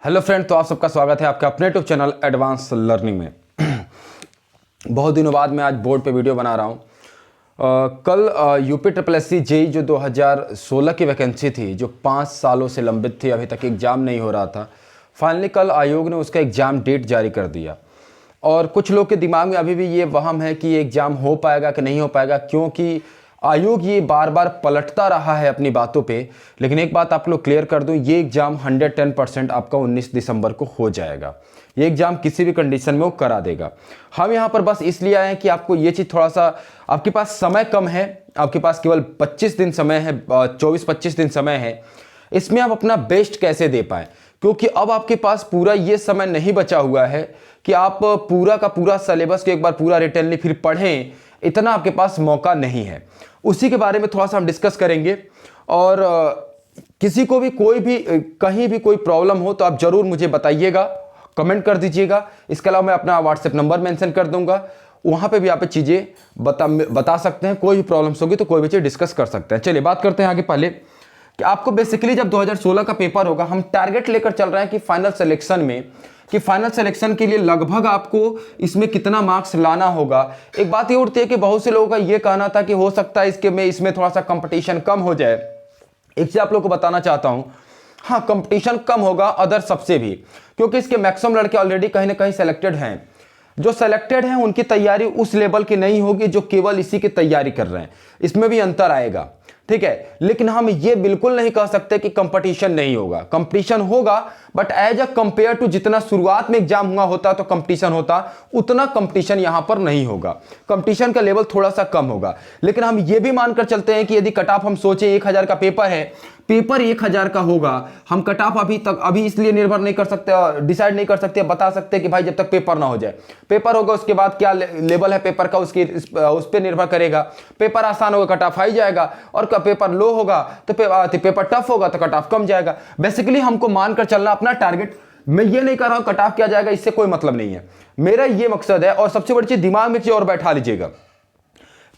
Hello friend, तो आप सबका स्वागत है आपके अपने यूट्यूब चैनल एडवांस लर्निंग में। बहुत दिनों बाद मैं आज बोर्ड पे वीडियो बना रहा हूँ। कल UP triple S C JE जो 2016 की वैकेंसी थी, जो 5 सालों से लंबित थी, अभी तक एग्ज़ाम नहीं हो रहा था। फाइनली कल आयोग ने उसका एग्ज़ाम डेट जारी कर दिया और कुछ लोग के दिमाग में अभी भी ये वहम है कि ये एग्ज़ाम हो पाएगा कि नहीं हो पाएगा, क्योंकि आयोग ये बार बार पलटता रहा है अपनी बातों पे। लेकिन एक बात आप लोग क्लियर कर दूं, ये एग्ज़ाम 110% आपका 19 दिसंबर को हो जाएगा। ये एग्ज़ाम किसी भी कंडीशन में वो करा देगा। हम यहाँ पर बस इसलिए आए हैं कि आपको ये चीज़ थोड़ा सा, आपके पास समय कम है, आपके पास केवल 25 दिन समय है, 24-25 दिन समय है। इसमें आप अपना बेस्ट कैसे दे पाएँ, क्योंकि अब आपके पास पूरा ये समय नहीं बचा हुआ है कि आप पूरा का पूरा सिलेबस को एक बार पूरा रिटर्नली फिर पढ़ें। इतना आपके पास मौका नहीं है। उसी के बारे में थोड़ा सा हम डिस्कस करेंगे। और किसी को भी कोई भी कहीं भी कोई प्रॉब्लम हो तो आप ज़रूर मुझे बताइएगा, कमेंट कर दीजिएगा। इसके अलावा मैं अपना व्हाट्सएप नंबर मेंशन कर दूंगा, वहाँ पे भी आप चीज़ें बता सकते हैं। कोई भी प्रॉब्लम्स होगी तो कोई भी चीज़ डिस्कस कर सकते हैं। चलिए बात करते हैं आगे। पहले कि आपको बेसिकली जब 2016 का पेपर होगा, हम टारगेट लेकर चल रहे हैं कि फाइनल सिलेक्शन के लिए लगभग आपको इसमें कितना मार्क्स लाना होगा। एक बात ये उठती है कि बहुत से लोगों का ये कहना था कि हो सकता है इसमें थोड़ा सा कंपटीशन कम हो जाए। एक चीज़ आप लोगों को बताना चाहता हूँ, हाँ कंपटीशन कम होगा अदर सबसे भी, क्योंकि इसके मैक्सिमम लड़के ऑलरेडी कहीं ना कहीं सेलेक्टेड हैं। जो सेलेक्टेड हैं उनकी तैयारी उस लेवल की नहीं होगी जो केवल इसी की तैयारी कर रहे हैं। इसमें भी अंतर आएगा, ठीक है। लेकिन हम ये बिल्कुल नहीं कह सकते कि कंपटीशन नहीं होगा। कंपटीशन होगा, but as a compare to जितना शुरुआत में एग्जाम हुआ होता तो कंपटीशन होता, उतना कंपटीशन यहां पर नहीं होगा। कंपटीशन का लेवल थोड़ा सा कम होगा। लेकिन हम ये भी मानकर चलते हैं कि यदि कट ऑफ हम सोचें 1000 का पेपर है, पेपर 1000 का होगा, हम कट ऑफ अभी इसलिए निर्भर नहीं कर सकते, डिसाइड नहीं कर सकते, बता सकते कि भाई जब तक पेपर ना हो जाए। पेपर होगा उसके बाद क्या लेवल है पेपर का, उस पर निर्भर करेगा। पेपर आसान होगा कट ऑफ हाई जाएगा, और पेपर लो होगा तो पेपर टफ होगा तो कट ऑफ कम जाएगा। बेसिकली हमको मानकर चलना अपना टारगेट। मैं ये नहीं कर रहा हूं कट ऑफ क्या जाएगा, इससे कोई मतलब नहीं है। मेरा ये मकसद है। और सबसे बड़ी चीज दिमाग में और बैठा लीजिएगा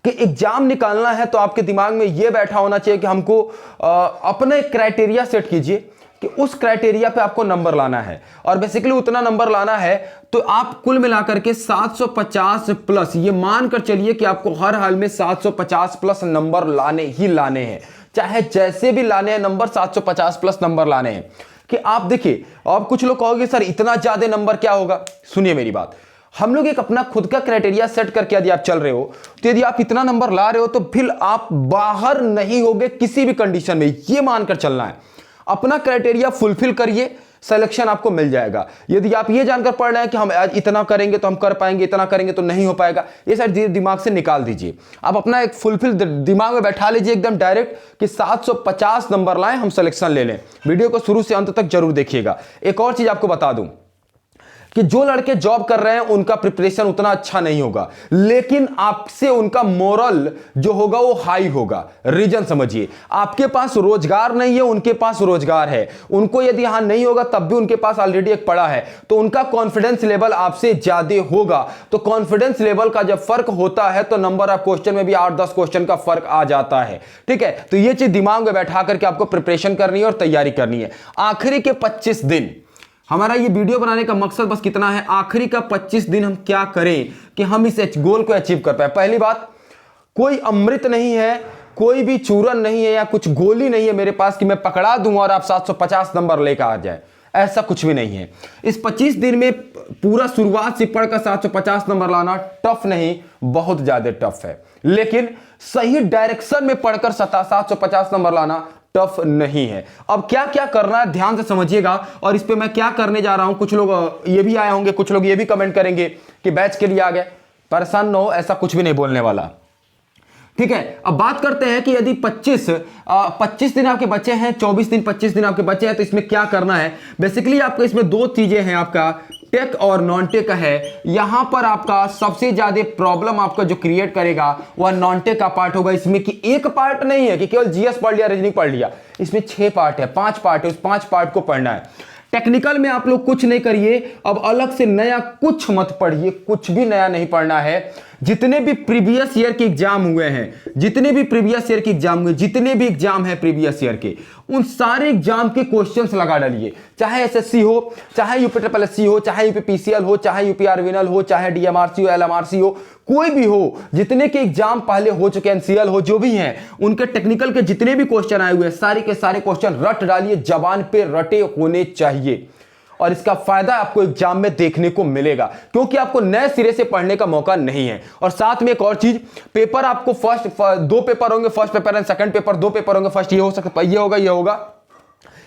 कि एग्जाम निकालना है तो आपके दिमाग में यह बैठा होना चाहिए कि हमको अपने क्राइटेरिया सेट कीजिए कि उस क्राइटेरिया पे आपको नंबर लाना है। और बेसिकली उतना नंबर लाना है तो आप कुल मिलाकर के 750 प्लस, ये मानकर चलिए कि आपको हर हाल में 750 प्लस नंबर लाने ही लाने हैं। चाहे जैसे भी लाने हैं नंबर, 750 प्लस नंबर लाने हैं। कि आप देखिए, अब कुछ लोग कहोगे सर इतना ज्यादा नंबर क्या होगा। सुनिए मेरी बात, हम लोग एक अपना खुद का क्राइटेरिया सेट करके यदि आप चल रहे हो, तो यदि आप इतना नंबर ला रहे हो तो फिर आप बाहर नहीं होगे किसी भी कंडीशन में। यह मानकर चलना है, अपना क्राइटेरिया फुलफिल करिए, सिलेक्शन आपको मिल जाएगा। यदि आप ये जानकर पढ़ रहे हैं कि हम आज इतना करेंगे तो हम कर पाएंगे, इतना करेंगे तो नहीं हो पाएगा, ये सारी दिमाग से निकाल दीजिए। आप अपना एक फुलफिल दिमाग में बैठा लीजिए एकदम डायरेक्ट कि 750 नंबर लाएं, हम सिलेक्शन ले लें। वीडियो को शुरू से अंत तक जरूर देखिएगा। एक और चीज आपको बता दूं कि जो लड़के जॉब कर रहे हैं उनका प्रिपरेशन उतना अच्छा नहीं होगा, लेकिन आपसे उनका मोरल जो होगा वो हाई होगा। रीजन समझिए, आपके पास रोजगार नहीं है, उनके पास रोजगार है। उनको यदि यहां नहीं होगा तब भी उनके पास ऑलरेडी एक पड़ा है, तो उनका कॉन्फिडेंस लेवल आपसे ज्यादा होगा। तो कॉन्फिडेंस लेवल का जब फर्क होता है तो नंबर ऑफ क्वेश्चन में भी 8-10 क्वेश्चन का फर्क आ जाता है, ठीक है। तो ये चीज दिमाग में बैठा करके आपको प्रिपरेशन करनी है और तैयारी करनी है। आखिरी के 25 दिन, हमारा ये वीडियो बनाने का मकसद बस कितना है, आखिरी का 25 दिन हम क्या करें कि हम इस गोल को अचीव कर पाए। पहली बात, कोई अमृत नहीं है, कोई भी चूरन नहीं है या कुछ गोली नहीं है मेरे पास कि मैं पकड़ा दूं और आप 750 नंबर लेकर आ जाए। ऐसा कुछ भी नहीं है। इस 25 दिन में पूरा शुरुआत से पढ़कर 750 नंबर लाना टफ नहीं, बहुत ज्यादा टफ है। लेकिन सही डायरेक्शन में पढ़कर 750 नंबर लाना टफ नहीं है। अब क्या क्या करना है ध्यान से समझिएगा, और इस पे मैं क्या करने जा रहा हूं। कुछ लोग ये भी आए होंगे, कुछ लोग ये भी कमेंट करेंगे कि बैच के लिए आ गए। परेशान न हो, ऐसा कुछ भी नहीं बोलने वाला, ठीक है। अब बात करते हैं कि यदि 25 दिन आपके बच्चे हैं, 24 दिन 25 दिन आपके बच्चे हैं, तो इसमें क्या करना है। बेसिकली आपको इसमें दो चीजें हैं, आपका टेक और नॉन टेक है। यहां पर आपका सबसे ज्यादा प्रॉब्लम आपका जो क्रिएट करेगा वह नॉन टेक का पार्ट होगा। इसमें कि एक पार्ट नहीं है कि केवल जीएस पढ़ लिया, रीजनिंग पढ़ लिया। इसमें 6 पार्ट है, 5 पार्ट है, उस 5 पार्ट को पढ़ना है। टेक्निकल में आप लोग कुछ नहीं करिए, अब अलग से नया कुछ मत पढ़िए, कुछ भी नया नहीं पढ़ना है। जितने भी प्रीवियस ईयर के एग्जाम हुए हैं, जितने भी प्रीवियस ईयर के एग्जाम हुए, जितने भी एग्जाम है प्रीवियस ईयर के, उन सारे एग्जाम के क्वेश्चंस लगा डालिए। चाहे एसएससी हो, चाहे यूपी ट्रिपल एससी हो, चाहे यूपी पीसीएल हो, चाहे यूपी आरवीएनएल हो, चाहे डीएमआरसी हो, एलएमआरसी हो, कोई भी हो, जितने के एग्जाम पहले हो चुके हैं, एनसीएल हो, जो भी हैं, उनके टेक्निकल के जितने भी क्वेश्चन आए हुए हैं, सारे के सारे क्वेश्चन रट डालिए, जबान पे रटे होने चाहिए। और इसका फायदा आपको एग्जाम में देखने को मिलेगा, क्योंकि आपको नए सिरे से पढ़ने का मौका नहीं है। और साथ में एक और चीज, पेपर आपको दो पेपर होंगे, first paper and second paper, दो पेपर होंगे। फर्स्ट ये हो सकता, ये होगा, ये होगा।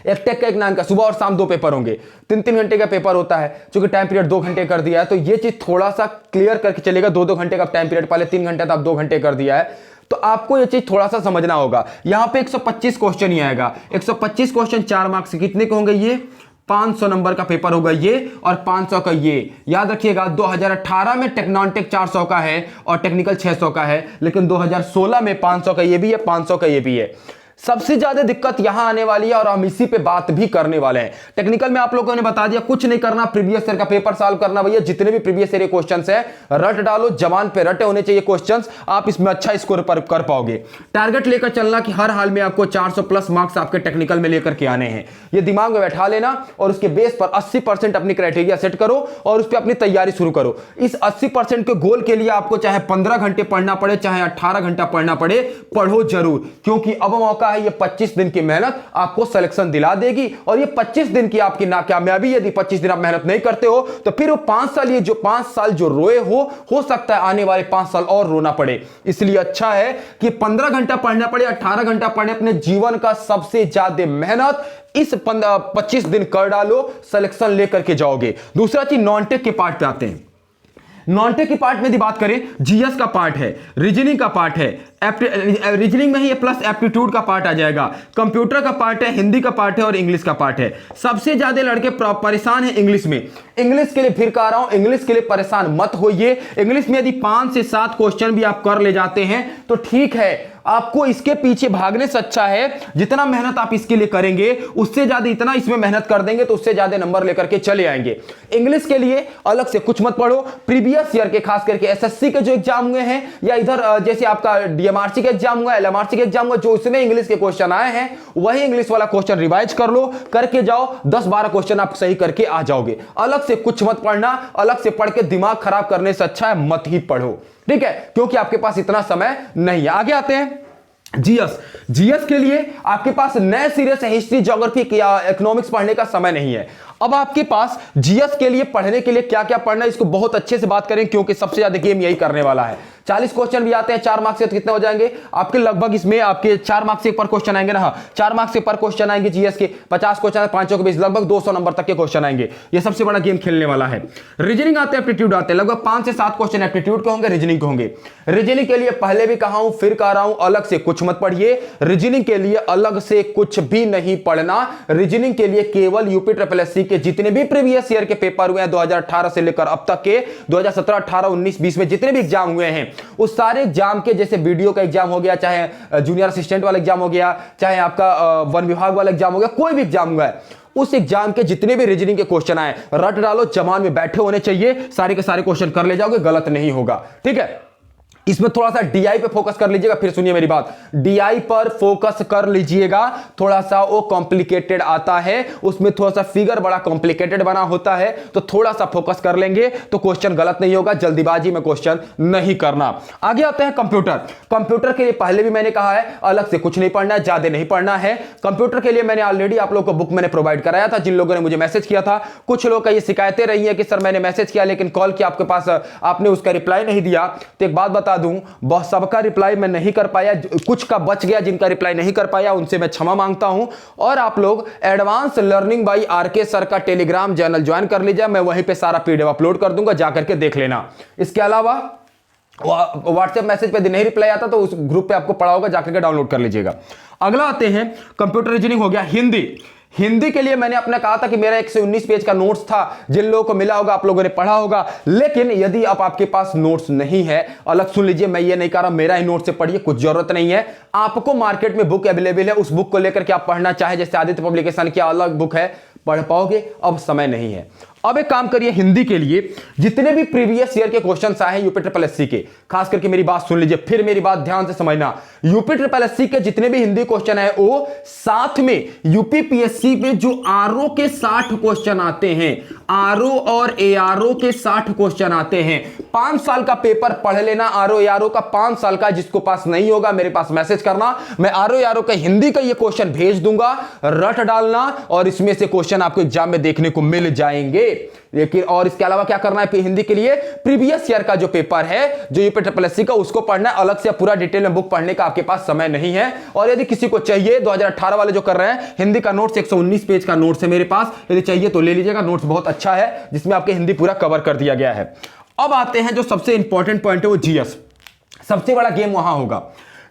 एक टेक का, एक नाम का, सुबह और शाम 2 पेपर होंगे। 3-3 घंटे का पेपर होता है, क्योंकि टाइम पीरियड 2 घंटे कर दिया है, तो ये चीज थोड़ा सा क्लियर करके चलेगा। 2-2 घंटे का टाइम पीरियड, पहले 3 घंटे था, अब 2 घंटे कर दिया है, तो आपको ये चीज थोड़ा सा समझना होगा। यहां पे 125 क्वेश्चन ही आएगा। 125 क्वेश्चन 4 मार्क्स, कितने के होंगे ये? 500 नंबर का पेपर होगा ये, और 500 का ये। याद रखिएगा, 2018 में टेक्नॉन्टेक 400 का है और टेक्निकल 600 का है, लेकिन 2016 में 500 का ये भी है, 500 का ये भी है। सबसे ज्यादा दिक्कत यहां आने वाली है, और हम इसी पे बात भी करने वाले हैं। टेक्निकल में आप लोगों ने बता दिया, कुछ नहीं करना, प्रीवियस ईयर का पेपर सॉल्व करना। भैया जितने भी प्रीवियस ईयर क्वेश्चंस हैं रट डालो, जबान पे रटे होने चाहिए क्वेश्चंस, आप इसमें अच्छा स्कोर कर पाओगे। टारगेट लेकर चलना कि हर हाल में आपको 400 प्लस मार्क्स आपके टेक्निकल में लेकर के आने हैं, ये दिमाग में बैठा लेना, और उसके बेस पर 80% अपनी क्राइटेरिया सेट करो और उस पर अपनी तैयारी शुरू करो। इस 80% के गोल के लिए आपको चाहे 15 घंटे पढ़ना पड़े, चाहे 18 घंटा पढ़ना पड़े, पढ़ो जरूर, क्योंकि अब मौका है। ये 25 दिन की मेहनत आपको सिलेक्शन दिला देगी, और ये 25 दिन की आपकी नाकामयाबी, यदि 25 दिन आप मेहनत नहीं करते हो, तो फिर वो 5 साल, ये जो 5 साल जो रोए हो सकता है आने वाले 5 साल और रोना पड़े। इसलिए अच्छा है कि 15 घंटा पढ़ना पड़े, 18 घंटा पढ़ने, अपने जीवन का सबसे ज्यादा मेहनत इस 25 दिन कर डालो, सिलेक्शन लेकर के जाओगे। दूसरा चीज, नॉन टेक के पार्ट पे आते हैं। नॉन टेक के पार्ट में यदि बात करें, जीएस का पार्ट है, रीजनिंग का पार्ट है, रीजनिंग में ही प्लस एप्टीट्यूड का पार्ट आ जाएगा, कंप्यूटर का पार्ट है, हिंदी का पार्ट है, और इंग्लिश का पार्ट है। सबसे ज्यादा लड़के परेशान हैं इंग्लिश में। इंग्लिश के लिए फिर कह रहा हूं, इंग्लिश के लिए परेशान मत होइए। इंग्लिश में यदि 5 से 7 क्वेश्चन भी आप कर ले जाते हैं तो ठीक है, आपको इसके पीछे भागने से अच्छा है, जितना मेहनत आप इसके लिए करेंगे उससे ज्यादा, इतना इसमें मेहनत कर देंगे तो उससे ज्यादा नंबर लेकर के चले आएंगे। इंग्लिश के लिए अलग से कुछ मत पढ़ो। प्रीवियस ईयर के, खास करके एसएससी के जो एग्जाम हुए हैं, या इधर जैसे आपका डीएमआरसी का एग्जाम हुआ, एलएमआरसी का एग्जाम हुआ, जो उसमें इंग्लिश के क्वेश्चन आए हैं, वही इंग्लिश वाला क्वेश्चन रिवाइज कर लो, करके जाओ। 10-12 क्वेश्चन आप सही करके आ जाओगे। अलग से कुछ मत पढ़ना, अलग से पढ़ के दिमाग खराब करने से अच्छा है मत ही पढ़ो, ठीक है, क्योंकि आपके पास इतना समय नहीं है। आगे आते हैं जीएस। जीएस के लिए आपके पास नए सिरे से हिस्ट्री, ज्योग्राफी या इकोनॉमिक्स पढ़ने का समय नहीं है। अब आपके पास जीएस के लिए पढ़ने के लिए क्या क्या पढ़ना है, इसको बहुत अच्छे से बात करें, क्योंकि सबसे ज्यादा गेम यही करने वाला है। 40 क्वेश्चन भी आते हैं 4 मार्क्स से, तो कितने हो जाएंगे आपके? लगभग इसमें आपके 4 मार्क्स से पर क्वेश्चन आएंगे ना, 4 मार्क्स से पर क्वेश्चन आएंगे जीएस के। 50 क्वेश्चन, 5 के बीच लगभग 200 नंबर तक के क्वेश्चन आएंगे। ये सबसे बड़ा गेम खेलने वाला है। रीजनिंग आते हैं, एप्टीट्यूड आते हैं, लगभग 5 से 7 क्वेश्चन एप्टीट्यूड के होंगे, रीजनिंग के होंगे। रीजनिंग के लिए पहले भी कहा हूं, फिर कह रहा हूं, अलग से कुछ मत पढ़िए। रीजनिंग के लिए अलग से कुछ भी नहीं पढ़ना। रीजनिंग के लिए केवल यूपी ट्रिपल एससी के जितने भी प्रीवियस ईयर के पेपर हुए हैं, 2018 से लेकर अब तक के, 2017, 18, 19, 20 में जितने भी एग्जाम हुए हैं, उस सारे एग्जाम के, जैसे वीडियो का एग्जाम हो गया, चाहे जूनियर असिस्टेंट वाला एग्जाम हो गया, चाहे आपका वन विभाग वाला एग्जाम हो गया, कोई भी एग्जाम हुआ है, उस एग्जाम के जितने भी रीजनिंग के क्वेश्चन आए रट डालो, जबान में बैठे होने चाहिए, सारे के सारे क्वेश्चन कर ले जाओगे, गलत नहीं होगा, ठीक है। इसमें थोड़ा सा डीआई पे फोकस कर लीजिएगा। फिर सुनिए मेरी बात, डीआई पर फोकस कर लीजिएगा। थोड़ा सा वो कॉम्प्लिकेटेड आता है, उसमें थोड़ा सा फिगर बड़ा कॉम्प्लिकेटेड बना होता है, तो थोड़ा सा फोकस कर लेंगे तो क्वेश्चन गलत नहीं होगा। जल्दीबाजी में क्वेश्चन नहीं करना। आगे आते हैं कंप्यूटर। कंप्यूटर के लिए पहले भी मैंने कहा है, अलग से कुछ नहीं पढ़ना है, ज्यादा नहीं पढ़ना है। कंप्यूटर के लिए मैंने ऑलरेडी आप लोगों को बुक मैंने प्रोवाइड कराया था, जिन लोगों ने मुझे मैसेज किया था। कुछ लोग का ये शिकायतें रही है कि सर मैंने मैसेज किया लेकिन कॉल किया, आपके पास आपने उसका रिप्लाई नहीं दिया। तो एक बात बता दूं, बहुत सबका रिप्लाई मैं नहीं कर पाया, कुछ का बच गया, जिनका रिप्लाई नहीं कर पाया उनसे मैं क्षमा मांगता हूं। और आप लोग advance learning by R K sir का टेलीग्राम चैनल ज्वाइन कर लीजिए, मैं वहीं पे सारा पीडीएफ अपलोड कर दूंगा, जाकर के देख लेना। इसके अलावा व्हाट्सएप मैसेज पे नहीं रिप्लाई आता तो उस ग्रुप पे आपको पड़ा होगा, जाकर के डाउनलोड कर लीजिएगा। अगला आते हैं, कंप्यूटर रीजनिंग हो गया। हिंदी। हिंदी के लिए मैंने अपना कहा था कि मेरा 119 पेज का नोट्स था, जिन लोगों को मिला होगा आप लोगों ने पढ़ा होगा। लेकिन यदि अब आपके पास नोट्स नहीं है, अलग सुन लीजिए, मैं ये नहीं कह रहा मेरा ही नोट से पढ़िए, कुछ जरूरत नहीं है। आपको मार्केट में बुक अवेलेबल है, उस बुक को लेकर के आप पढ़ना चाहे, जैसे आदित्य पब्लिकेशन की अलग बुक है, पढ़ पाओगे, अब समय नहीं है। अब एक काम करिए, हिंदी के लिए जितने भी प्रीवियस ईयर के क्वेश्चंस आए हैं यूपी ट्रिपल एससी के, खास करके मेरी बात सुन लीजिए, फिर मेरी बात ध्यान से समझना। यूपी ट्रिपल एससी के जितने भी हिंदी क्वेश्चन है वो साथ में यूपी पीएससी में जो आरओ के 60 क्वेश्चन आते हैं, आरओ और एआरओ के 60 क्वेश्चन आते हैं। 5 साल का पेपर पढ़ लेना आरओ एआरओ का, 5 साल का। जिसको पास नहीं होगा मेरे पास मैसेज करना, मैं आरओ एआरओ का हिंदी का ये क्वेश्चन भेज दूंगा, रट डालना और इसमें से क्वेश्चन आपको एग्जाम में देखने को मिल जाएंगे। लेकिन और इसके अलावा क्या करना है, हिंदी के लिए प्रीवियस ईयर का जो पेपर है जो यूपी ट्रिपल एससी का, उसको पढ़ना है अलग से। पूरा डिटेल में बुक पढ़ने का आपके पास समय नहीं है। और यदि किसी को चाहिए, 2018 वाले जो कर रहे हैं, हिंदी का नोट्स 119 पेज का नोट्स है मेरे पास, यदि चाहिए तो ले लीजिएगा। नोट्स बहुत अच्छा है जिसमें आपके हिंदी पूरा कवर कर दिया गया है। अब आते हैं जो सबसे इंपॉर्टेंट पॉइंट है वो जीएस। सबसे बड़ा गेम वहां होगा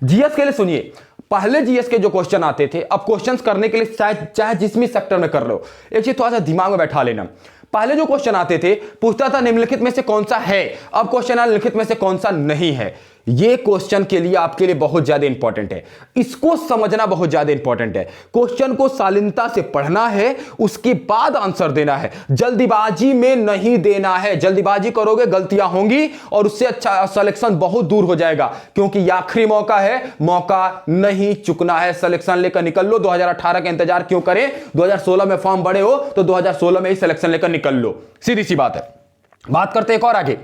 जीएस के लिए। सुनिए, पहले जीएस के जो क्वेश्चन आते थे, अब क्वेश्चंस करने के लिए चाहे जिस भी सेक्टर में कर रहे हो, एक चीज थोड़ा सा दिमाग में बैठा लेना। पहले जो क्वेश्चन आते थे पूछता था निम्नलिखित में से कौन सा है, अब क्वेश्चन निम्नलिखित में से कौन सा नहीं है। ये क्वेश्चन के लिए आपके लिए बहुत ज्यादा इंपॉर्टेंट है, इसको समझना बहुत ज्यादा इंपॉर्टेंट है। क्वेश्चन को शालीनता से पढ़ना है, उसके बाद आंसर देना है, जल्दीबाजी में नहीं देना है। जल्दीबाजी करोगे गलतियां होंगी और उससे अच्छा सिलेक्शन बहुत दूर हो जाएगा, क्योंकि ये आखिरी मौका है, मौका नहीं चुकना है। सिलेक्शन लेकर निकल लो, 2018 का इंतजार क्यों करें? 2016 में फॉर्म बड़े हो तो 2016 में ही सिलेक्शन लेकर निकल लो, सीधी सी बात है। बात करते हैं एक और आगे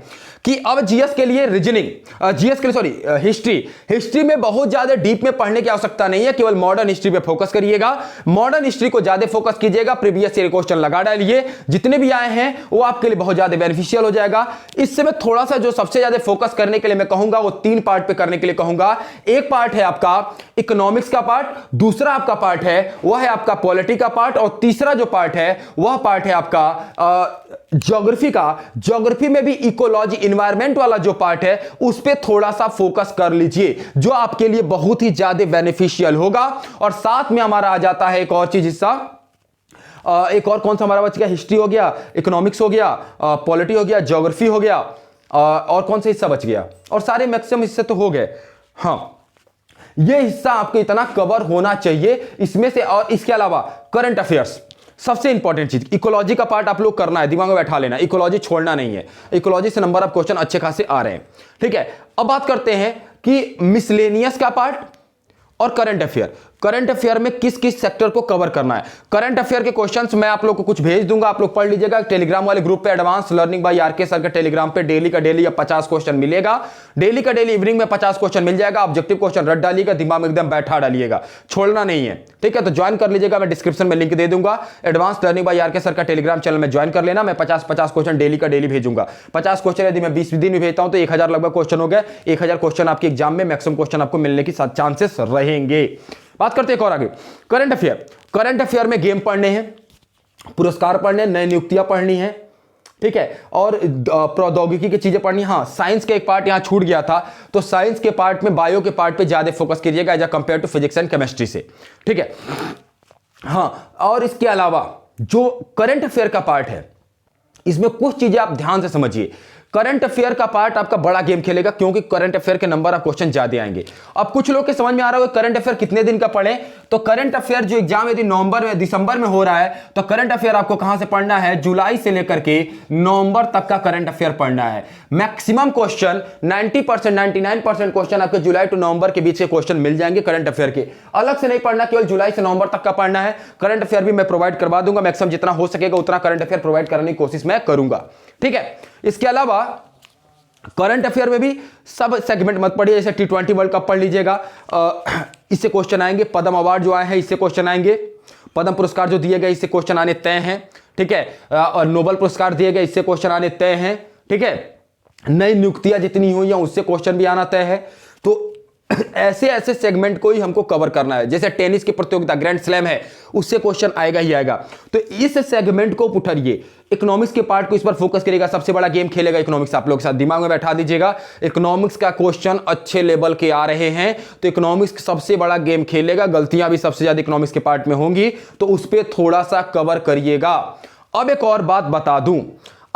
कि अब जीएस के लिए रीजनिंग, जीएस के लिए सॉरी हिस्ट्री में बहुत ज्यादा डीप में पढ़ने की आवश्यकता नहीं है, केवल मॉडर्न हिस्ट्री पे फोकस करिएगा। मॉडर्न हिस्ट्री को ज्यादा फोकस कीजिएगा, प्रीवियस ईयर क्वेश्चन लगा डालिए, जितने भी आए हैं वो आपके लिए बहुत ज्यादा बेनिफिशियल हो जाएगा। इससे मैं थोड़ा सा जो सबसे ज्यादा फोकस करने के लिए मैं कहूंगा वो 3 पार्ट पे करने के लिए कहूंगा। एक पार्ट है आपका इकोनॉमिक्स का पार्ट, दूसरा आपका पार्ट है वह है आपका पॉलिटी का पार्ट, और तीसरा जो पार्ट है वह पार्ट है आपका ज्योग्राफी का। ज्योग्राफी में भी इकोलॉजी एनवायरनमेंट वाला जो पार्ट है उस पे थोड़ा सा फोकस कर लीजिए, जो आपके लिए बहुत ही ज्यादा बेनिफिशियल होगा। और साथ में हमारा आ जाता है एक और चीज हिस्सा, एक और कौन सा हमारा बच गया? हिस्ट्री हो गया, इकोनॉमिक्स हो गया, पॉलिटी हो गया, ज्योग्राफी हो गया, और कौन सा हिस्सा बच गया? और सारे मैक्सिमम हिस्से तो हो गए। हाँ, ये हिस्सा आपको इतना कवर होना चाहिए इसमें से। और इसके अलावा करंट अफेयर्स सबसे इंपॉर्टेंट चीज, इकोलॉजी का पार्ट आप लोग करना है, दिमाग में बैठा लेना, इकोलॉजी छोड़ना नहीं है। इकोलॉजी से नंबर ऑफ क्वेश्चन अच्छे खासे आ रहे हैं, ठीक है। अब बात करते हैं कि मिसलेनियस का पार्ट और करंट अफेयर। करंट अफेयर में किस किस सेक्टर को कवर करना है। करंट अफेयर के क्वेश्चंस मैं आप लोग को कुछ भेज दूंगा, आप लोग पढ़ लीजिएगा। टेलीग्राम वाले ग्रुप पे advance learning by R K sir के टेलीग्राम पे डेली का डेली 50 क्वेश्चन मिलेगा। डेली का डेली इवनिंग में 50 क्वेश्चन मिल जाएगा। ऑब्जेक्टिव क्वेश्चन रट डालिएगा, दिमाग में एकदम बैठा डालिएगा, छोड़ना नहीं है, ठीक है। तो ज्वाइन कर लीजिएगा, मैं डिस्क्रिप्शन में लिंक दे दूंगा। Advance learning by R K sir का टेलीग्राम चैनल में ज्वाइन कर लेना। मैं 50 क्वेश्चन डेली का डेली भेजूंगा। 50 क्वेश्चन यदि मैं 20 दिन में भेजता हूं तो 1000 लगभग क्वेश्चन हो गए। 1000 क्वेश्चन आपके एग्जाम में मैक्सिमम क्वेश्चन आपको मिलने की चांसेस रहेंगे। बात करते हैं एक और आगे, करंट अफेयर। करंट अफेयर में गेम पढ़ने हैं, पुरस्कार पढ़ने, नई नियुक्तियां पढ़नी है, ठीक है, और प्रौद्योगिकी की चीजें पढ़नी है। हाँ, साइंस का एक पार्ट यहां छूट गया था, तो साइंस के पार्ट में बायो के पार्ट पे ज्यादा फोकस कीजिएगा as compare to physics and chemistry से, ठीक है। हाँ, और इसके अलावा जो करंट अफेयर का पार्ट है इसमें कुछ चीजें आप ध्यान से समझिए। करंट अफेयर का पार्ट आपका बड़ा गेम खेलेगा, क्योंकि करंट अफेयर के नंबर ऑफ क्वेश्चन ज्यादा आएंगे। अब कुछ लोग के समझ में आ रहा है करंट अफेयर कितने दिन का पढ़े, तो करंट अफेयर जो एग्जाम यदि नवंबर में दिसंबर में हो रहा है तो करंट अफेयर आपको कहां से पढ़ना है? जुलाई से लेकर के नवंबर तक का करंट अफेयर पढ़ना है। मैक्सिमम क्वेश्चन 90% 99% क्वेश्चन आपके जुलाई टू नवंबर के बीच के क्वेश्चन मिल जाएंगे करंट अफेयर के। अलग से नहीं पढ़ना, केवल जुलाई से नवंबर तक का पढ़ना है। करंट अफेयर भी मैं प्रोवाइड करवा दूंगा, मैक्सिमम जितना हो सकेगा उतना करंट अफेयर प्रोवाइड करने की कोशिश मैं करूंगा, ठीक है। इसके अलावा करंट अफेयर में भी सब सेगमेंट मत पढ़िए, जैसे T20 वर्ल्ड कप पढ़ लीजिएगा, इससे क्वेश्चन आएंगे। पद्म अवार्ड जो आए हैं इससे क्वेश्चन आएंगे। पद्म पुरस्कार जो दिए गए इससे क्वेश्चन आने तय हैं, ठीक है। और नोबेल पुरस्कार दिए गए इससे क्वेश्चन आने तय हैं, ठीक है। नई नियुक्तियां जितनी हुई हैं उससे क्वेश्चन भी आना तय है। तो ऐसे ऐसे सेगमेंट को ही हमको कवर करना है। जैसे टेनिस की प्रतियोगिता ग्रैंड स्लैम है, उससे क्वेश्चन आएगा ही आएगा, तो इस सेगमेंट को उठाइए। इकोनॉमिक्स के पार्ट को इस पर फोकस करेगा, सबसे बड़ा गेम खेलेगा इकोनॉमिक्स। आप लोग साथ दिमाग में बैठा दीजिएगा, इकोनॉमिक्स का क्वेश्चन अच्छे लेवल के आ रहे हैं तो इकोनॉमिक्स सबसे बड़ा गेम खेलेगा। गलतियां भी सबसे ज्यादा इकोनॉमिक्स के पार्ट में होंगी, तो उस पर थोड़ा सा कवर करिएगा। अब एक और बात बता दूं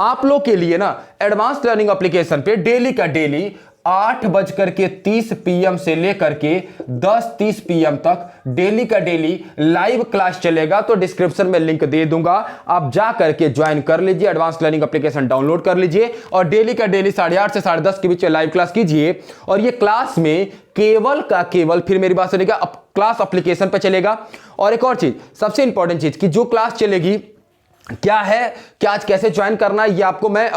आप लोग के लिए ना, एडवांस लर्निंग एप्लीकेशन पे डेली का डेली 8:30 PM से लेकर के 10:30 PM तक डेली का डेली लाइव क्लास चलेगा। तो डिस्क्रिप्शन में लिंक दे दूंगा, आप जा करके ज्वाइन कर लीजिए, एडवांस लर्निंग एप्लीकेशन डाउनलोड कर लीजिए और डेली का डेली 8:30 से 10:30 के बीच लाइव क्लास कीजिए। और ये क्लास में केवल का केवल, फिर मेरी बात सुनिएगा, क्लास एप्लीकेशन पे चलेगा। और एक और चीज, सबसे इंपॉर्टेंट चीज कि जो क्लास चलेगी क्या है, क्या आज कैसे ज्वाइन करना है, ये आपको मैं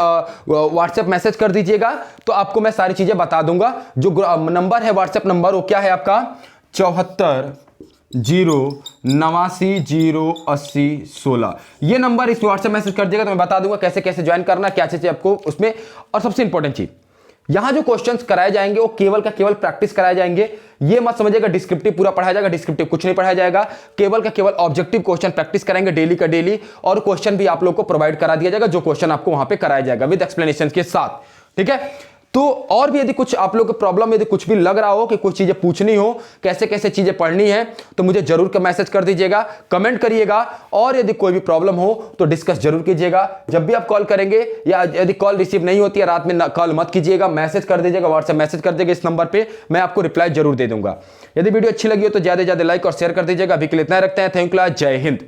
व्हाट्सएप मैसेज कर दीजिएगा तो आपको मैं सारी चीजें बता दूंगा। जो नंबर है व्हाट्सएप नंबर वो क्या है आपका 7409808016। ये नंबर इस व्हाट्सएप मैसेज कर दिएगा तो मैं बता दूंगा कैसे कैसे ज्वाइन करना, क्या चीजें आपको उसमें। और सबसे इंपॉर्टेंट चीज, यहां जो क्वेश्चंस कराए जाएंगे वो केवल का केवल प्रैक्टिस कराए जाएंगे। ये मत समझिएगा डिस्क्रिप्टिव पूरा पढ़ाया जाएगा, डिस्क्रिप्टिव कुछ नहीं पढ़ाया जाएगा, केवल का केवल ऑब्जेक्टिव क्वेश्चन प्रैक्टिस कराएंगे डेली का डेली। और क्वेश्चन भी आप लोग को प्रोवाइड करा दिया जाएगा, जो क्वेश्चन आपको वहां पे कराया जाएगा विद एक्सप्लेनेशन के साथ, ठीक है। तो और भी यदि कुछ आप लोग को प्रॉब्लम, यदि कुछ भी लग रहा हो कि कुछ चीजें पूछनी हो, कैसे कैसे चीजें पढ़नी है, तो मुझे जरूर मैसेज कर दीजिएगा, कमेंट करिएगा। और यदि कोई भी प्रॉब्लम हो तो डिस्कस जरूर कीजिएगा। जब भी आप कॉल करेंगे या यदि कॉल रिसीव नहीं होती है रात में, कॉल मत कीजिएगा, मैसेज कर दीजिएगा, व्हाट्सएप मैसेज कर दीजिएगा इस नंबर पे, मैं आपको रिप्लाई जरूर दे दूंगा। यदि वीडियो अच्छी लगी हो तो ज्यादा से ज्यादा लाइक और शेयर कर दीजिएगा। अभी के लिए इतना रखते हैं, थैंक यू, जय हिंद।